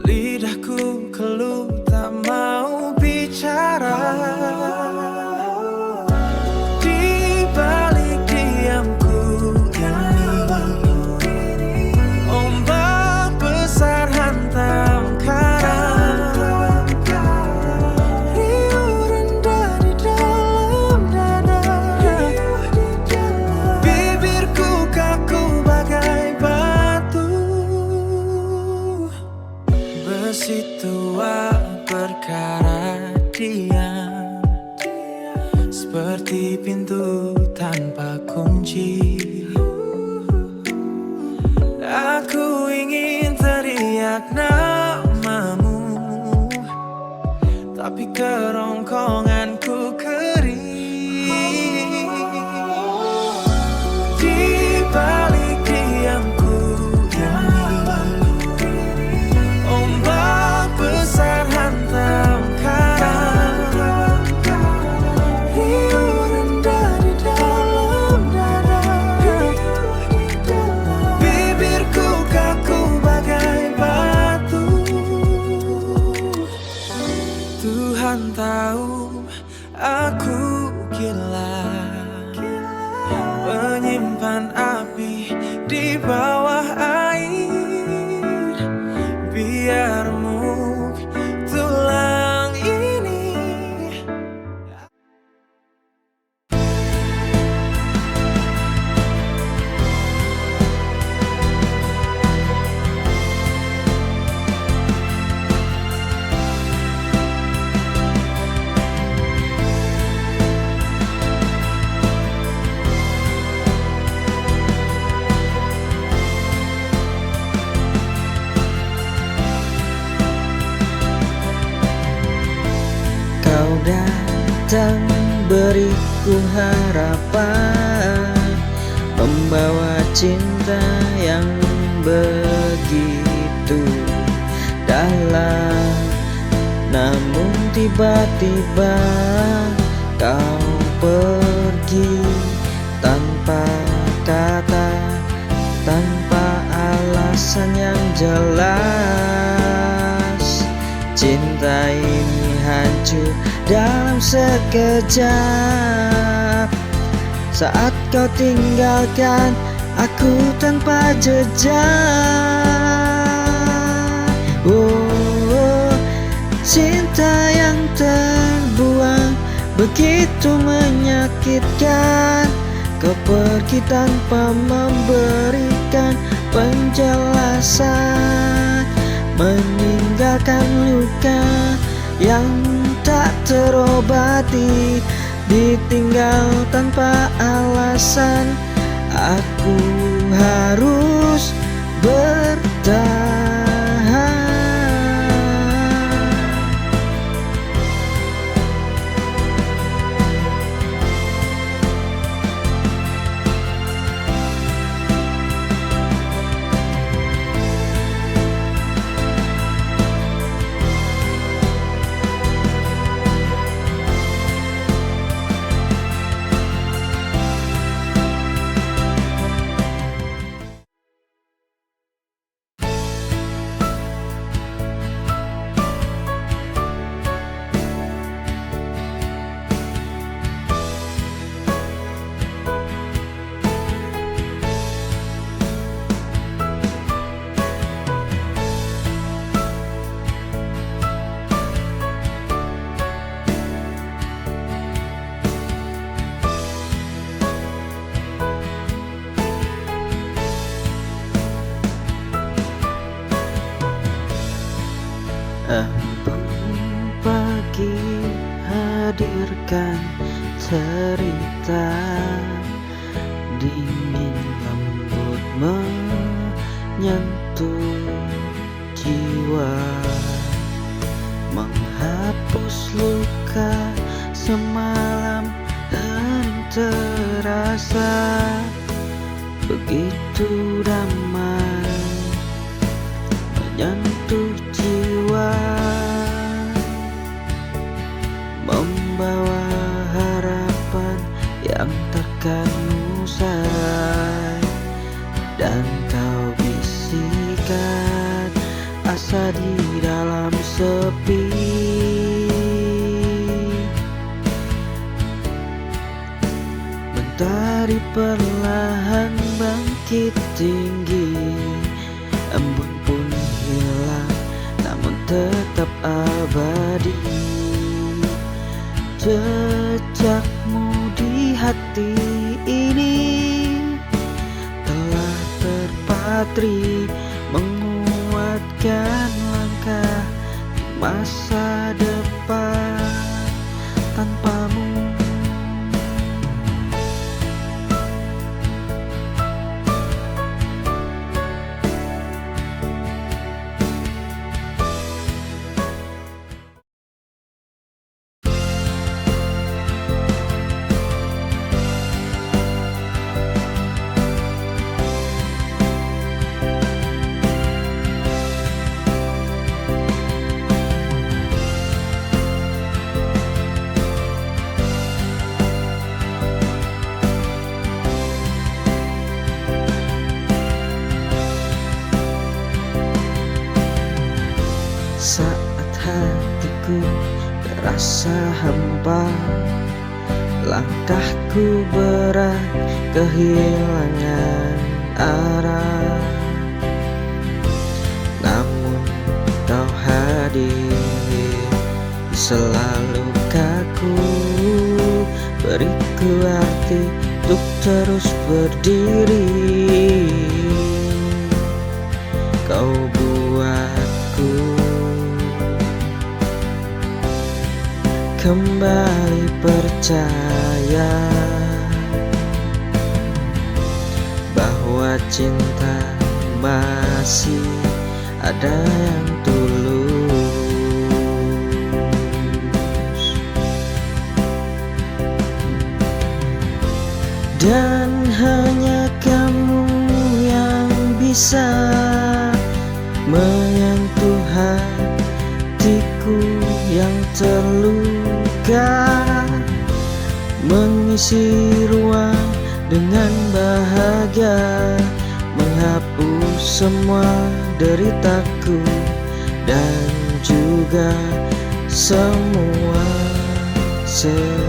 lidahku keluh tak mau bicara. Di balik diamku ini, ombak besar hantam karang. Riuh rendah di dalam dada, bibirku kaku bagai batu. Besi tua berkarat diam, seperti pintu tanpa kunci. Aku ingin teriak namamu, tapi kerongkonganku kering. Di balik diamku ini, ombak besar hantam karang. Riuh rendah di dalam dada, bibirku kaku bagai batu. Tuhan tahu aku gila, menyimpan api di bawah air. Biar remuk tulang ini. Kau datang beriku harapan, membawa cinta yang begitu dalam. Namun tiba-tiba kau pergi tanpa kata, tanpa alasan yang jelas. Cinta ini hancur dalam sekejap, saat kau tinggalkan aku tanpa jejak. Oh, cinta yang terbuang begitu menyakitkan. Kau pergi tanpa memberikan penjelasan, tinggalkan luka yang tak terobati, ditinggal tanpa alasan. Aku harus bertahan. Embun pagi hadirkan cerita, dingin lembut menyentuh jiwa, menghapus luka semalam dan terasa begitu damai, menyentuh jiwa, membawa harapan yang takkan usai. Dan kau bisikan asa di dalam sepi, mentari perlahan bangkit tinggi, embun pun hilang namun tetap abadi. Jejakmu di hati ini telah terpatri, menguatkan langkah di masa depan tanpamu. Saat hatiku terasa hampa, langkahku berat kehilangan arah, namun kau hadir di selalu kaku, beriku arti untuk terus berdiri. Kau buatku kembali percaya bahwa cinta masih ada yang tulus, dan hanya kamu yang bisa menyentuh hatiku yang terluka, mengisi ruang dengan bahagia, menghapus semua deritaku dan juga semua sedihku.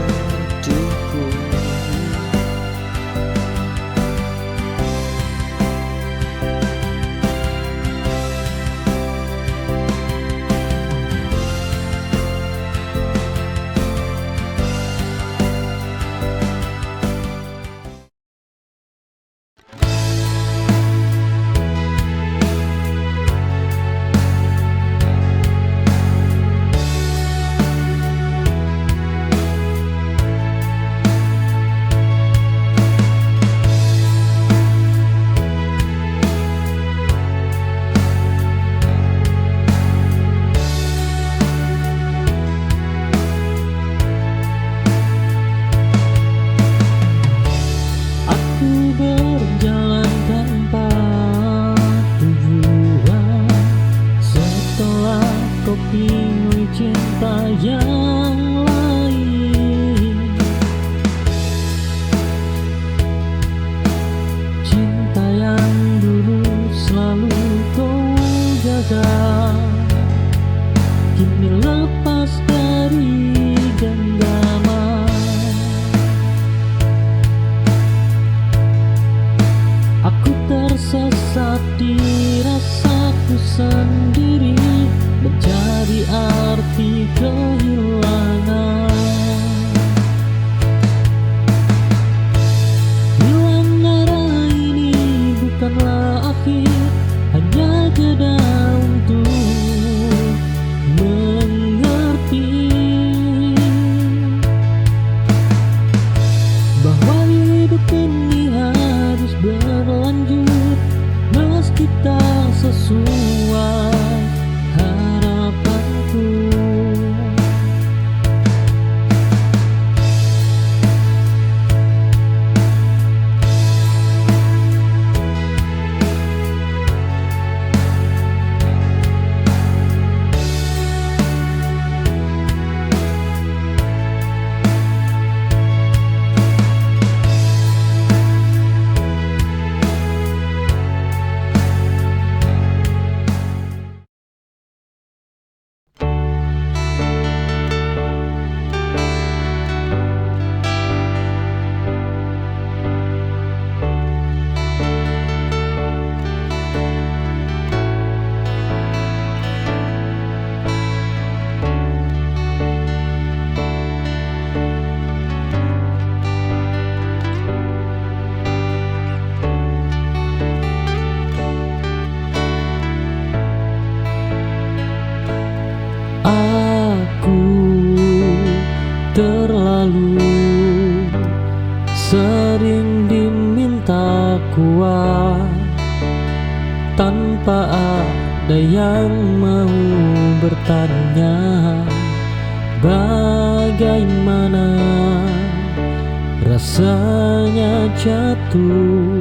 kini lepas dari genggaman. Aku tersesat di rasaku sendiri, mencari arti kehilangan. Hilang arah ini bukanlah akhir, hanya jeda untuk mengerti bahwa hidup ini harus berlanjut meski tak sesuai harapanku. Aku terlalu sering diminta kuat tanpa ada yang mau bertanya bagaimana rasanya jatuh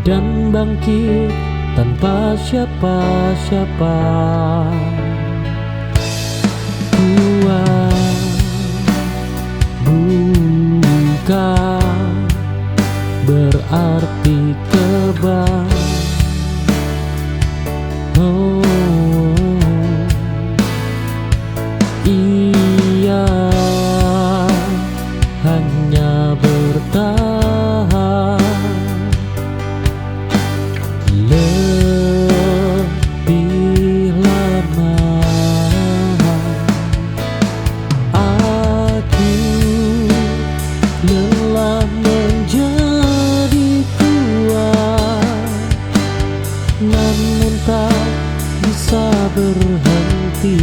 dan bangkit tanpa siapa-siapa. Bukan berarti kebal. Ia hanya bertahan lebih lama. Aku lelah menjadi kuat, namun tak bisa berhenti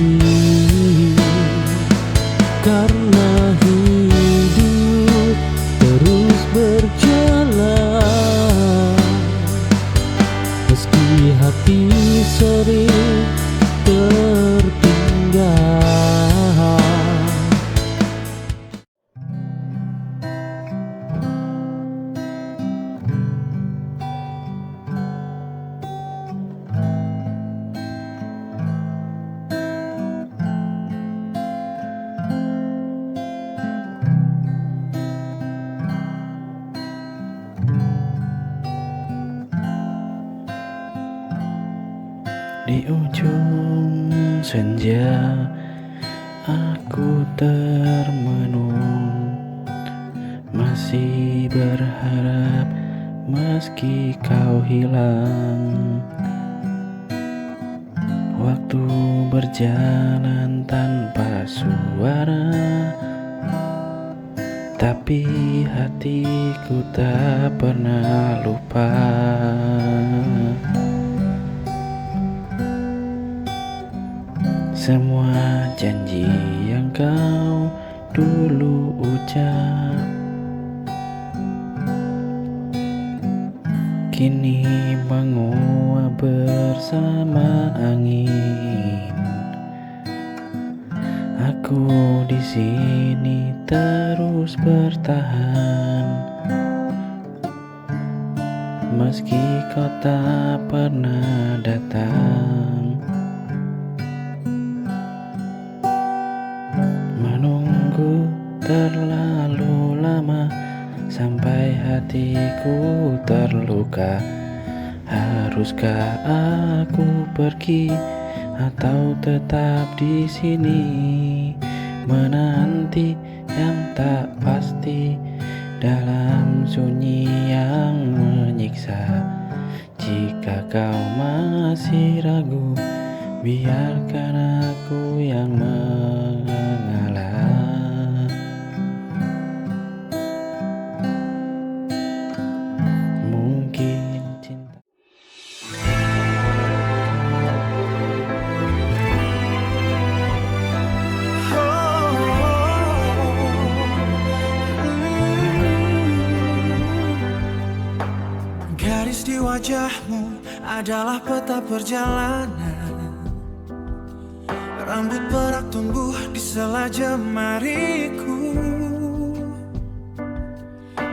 karena hidup terus berjalan meski hati sering tertinggal. Di ujung senja aku termenung, masih berharap meski kau hilang. Waktu berjalan tanpa suara, tapi hatiku tak pernah lupa. Semua janji yang kau dulu ucap kini menguap bersama angin. Aku di sini terus bertahan, meski kau tak pernah datang. Menunggu terlalu lama sampai hatiku terluka. Haruskah aku pergi atau tetap di sini menanti yang tak pasti dalam sunyi yang menyiksa. Jika kau masih ragu, biarkan aku yang mengalah. Mungkin cinta Garis di wajahmu adalah peta perjalanan. Rambut perak tumbuh di sela jemariku.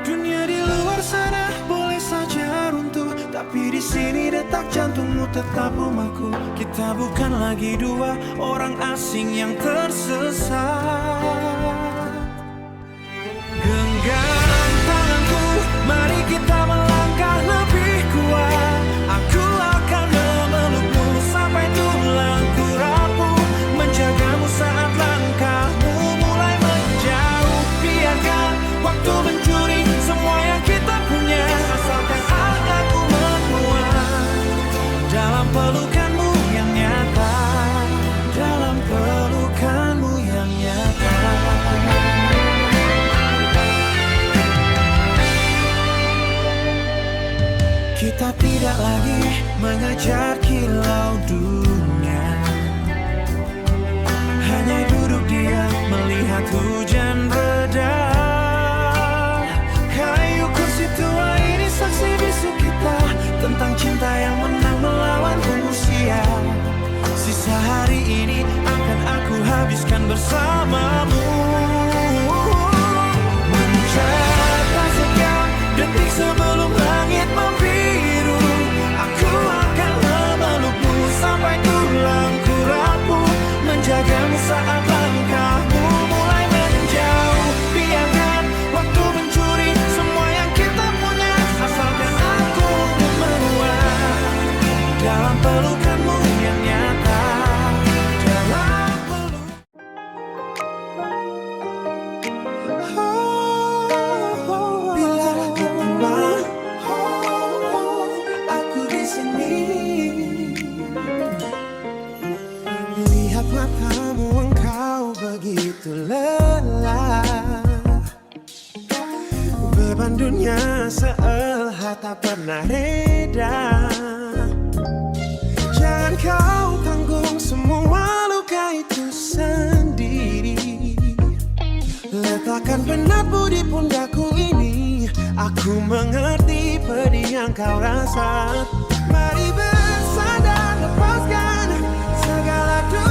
Dunia di luar sana boleh saja runtuh, tapi di sini detak jantungmu tetap rumahku. Kita bukan lagi dua orang asing yang tersesat. Genggam tanganku, mari kita melangkah lebih kuat. Aku akan memelukmu sampai tulangku rapuh, menjagamu saat langkahmu mulai menjauh. Biarkan waktu mencuri semua yang kita punya, asalkan aku menguat dalam pelukanmu yang nyata, dalam pelukanmu yang nyata. Kita tidak lagi mengejar kilau dunia, hanya duduk diam melihat hujan reda. Kayu kursi tua ini saksi bisu kita tentang cinta yang menang melawan usia. Sisa hari ini akan aku habiskan bersamamu, mencatat setiap detik sebelum langit membiru. Aku akan memelukmu sampai tulangku rapuh, menjagamu saat langkahmu mulai menjauh. Biarkan waktu mencuri semua yang kita punya, asalkan aku menguat dalam pelukanmu yang nyata, dalam peluk. Bila ketemu, aku di sini. Lihat matamu, engkau begitu lelah. Beban dunia seelhat tak pernah reda. Jangan kau tanggung semua luka itu sendiri. Letakkan penatmu di pundakku ini. Aku mengerti pedih yang kau rasa. Mari bersandar, lepaskan segala duka.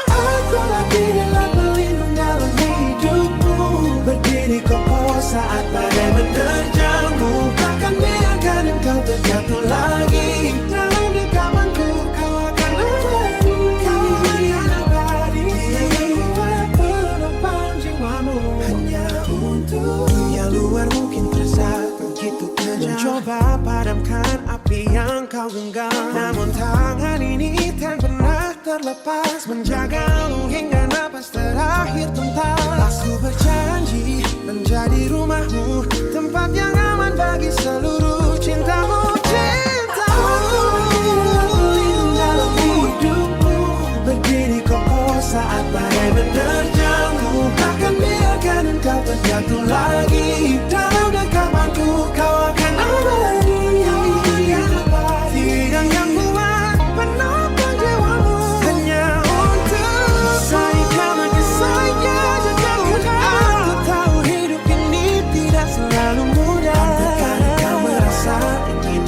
Aku lagi rela pelindung dalam hidupmu, berdiri kokoh saat badai menerjangmu. Takkan biarkan engkau terjatuh lagi. Dalam genggamanku kau akan abadi, kau akan abadi. Kuat penopang jiwamu hanya untuk dunia luar mungkin terasa begitu kejam, mencoba padamkan api yang kau genggam. Namun tangan ini tak pernah terlepas, menjagamu hingga napas terakhir tentas. Aku berjanji menjadi rumahmu, tempat yang aman bagi seluruh cintamu, cintamu. Aku berlindung dalam hidupmu, berdiri kokoh saat badai menerjangmu. Takkan biarkan engkau terjatuh lagi. Dalam genggamanku kau akan abadi. Tiang yang kuat penopang jiwamu hanya untuk saya. Karena saya jaga aku tahu hidup ini tidak selalu mudah. Andaikan kau merasa ingin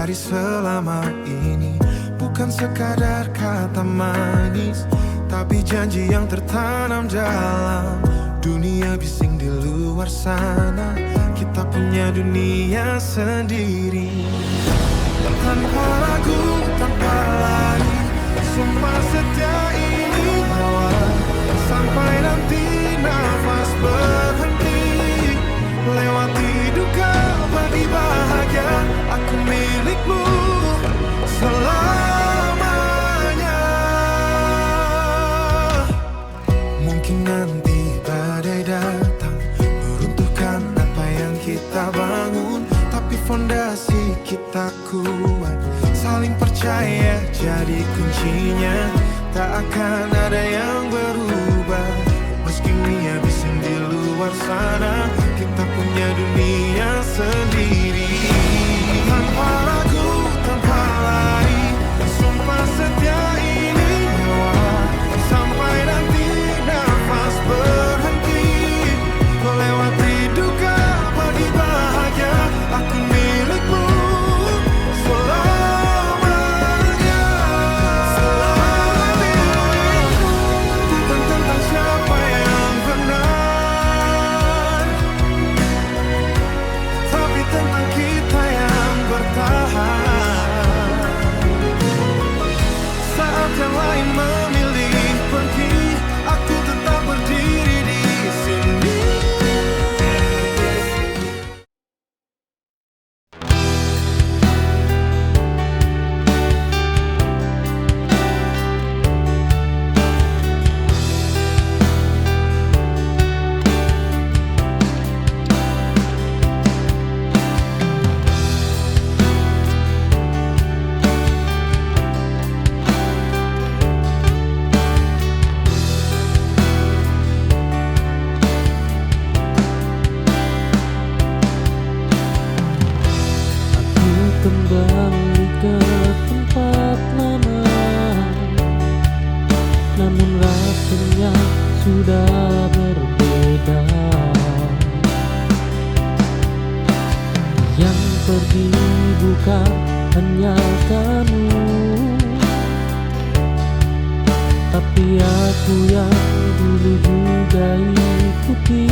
cari selama ini bukan sekadar kata manis, tapi janji yang tertanam dalam dunia bising di luar sana. Kita punya dunia sendiri, tanpa ragu, tanpa lari, sumpah setia ini bawa sampai nanti nafas berhenti. Lewati duka, bagi bahagia, aku milikmu selamanya. Mungkin nanti badai datang meruntuhkan apa yang kita bangun, tapi fondasi kita kuat, saling percaya jadi kuncinya. Tak akan ada yang berubah, meski dunia bising di luar sana. Kita punya dunia sendiri, tanpa ragu, tanpa lari, sumpah setia ini bawa sampai nanti nafas berhenti. Melewati duka, bagi bahagia, aku milikmu selamanya. Selamanya. Bukan tentang siapa yang benar, tapi tentang kita yang bertahan. Saat yang lain memilih pergi, aku tetap berdiri di sini. Aku kembali ke tempat lama, namun rasanya sudah berbeda. Yang pergi bukan hanya kamu, tapi aku yang dulu juga ikuti